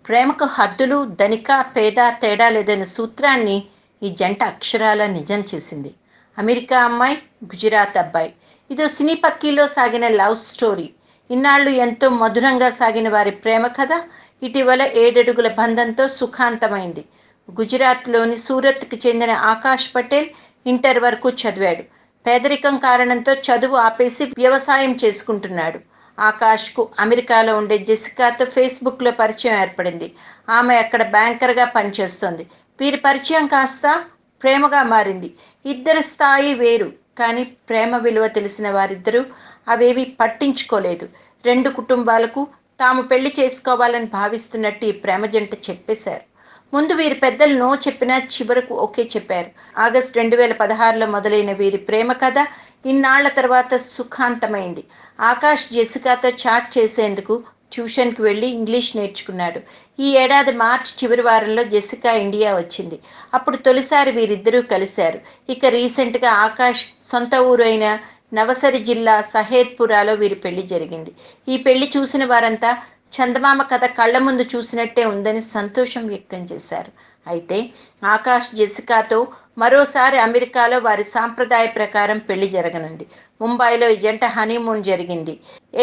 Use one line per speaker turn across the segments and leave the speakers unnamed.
ప్రేమకు హద్దులు, ధనిక, పేద తేడా లేదన్న సూత్రాన్ని ఈ జంట అక్షరాల నిజం చేసింది. అమెరికా అమ్మాయి, గుజరాత్ అబ్బాయి. ఇదో సినీ పక్కీలో సాగిన లవ్ స్టోరీ. ఇన్నాళ్ళు ఎంతో మధురంగా సాగిన వారి ప్రేమ కథ ఇటీవల 7 అడుగుల బంధంతో సుఖాంతమైంది. గుజరాత్లోని సూరత్కి చెందిన ఆకాష్ పటేల్ ఇంటర్ వరకు చదివాడు. పేదరికం కారణంతో చదువు ఆపేసి వ్యవసాయం చేసుకుంటున్నాడు. ఆకాష్కు అమెరికాలో ఉండే జెసికాతో ఫేస్బుక్లో పరిచయం ఏర్పడింది. ఆమె అక్కడ బ్యాంకర్గా పనిచేస్తోంది. వీరి పరిచయం కాస్త ప్రేమగా మారింది. ఇద్దరి స్థాయి వేరు, కానీ ప్రేమ విలువ తెలిసిన వారిద్దరూ అవేవి పట్టించుకోలేదు. 2 కుటుంబాలకు తాము పెళ్లి చేసుకోవాలని భావిస్తున్నట్టు ఈ ప్రేమ జంట చెప్పేశారు. ముందు వీరి పెద్దలు నో చెప్పినా చివరకు ఓకే చెప్పారు. ఆగస్టు 2016లో మొదలైన వీరి ప్రేమ కథ ఇన్నాళ్ల తర్వాత సుఖాంతమైంది. ఆకాష్ జెసికాతో చాట్ చేసేందుకు ట్యూషన్కి వెళ్ళి ఇంగ్లీష్ నేర్చుకున్నాడు. ఈ ఏడాది మార్చి చివరి వారంలో జెసికా ఇండియా వచ్చింది. అప్పుడు తొలిసారి వీరిద్దరూ కలిశారు. ఇక రీసెంట్గా ఆకాష్ సొంత ఊరు అయిన నవసరి జిల్లా సహేద్పురాలో వీరి పెళ్లి జరిగింది. ఈ పెళ్లి చూసిన వారంతా చందమామ కథ కళ్ల ముందు చూసినట్టే ఉందని సంతోషం వ్యక్తం చేశారు. అయితే ఆకాష్ జెసికాతో మరోసారి అమెరికాలో వారి సాంప్రదాయ ప్రకారం పెళ్లి జరగనుంది. ముంబైలో ఈ జంట హనీమూన్ జరిగింది.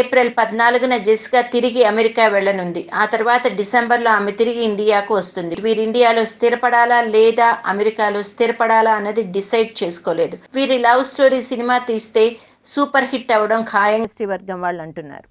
ఏప్రిల్ 14న జెసికా తిరిగి అమెరికా వెళ్లనుంది. ఆ తర్వాత డిసెంబర్లో ఆమె తిరిగి ఇండియాకు వస్తుంది. వీరు ఇండియాలో స్థిరపడాలా లేదా అమెరికాలో స్థిరపడాలా అన్నది డిసైడ్ చేసుకోలేదు. వీరి లవ్ స్టోరీ సినిమా తీస్తే సూపర్ హిట్ అవ్వడం ఖాయం వర్గం వాళ్ళు అంటున్నారు.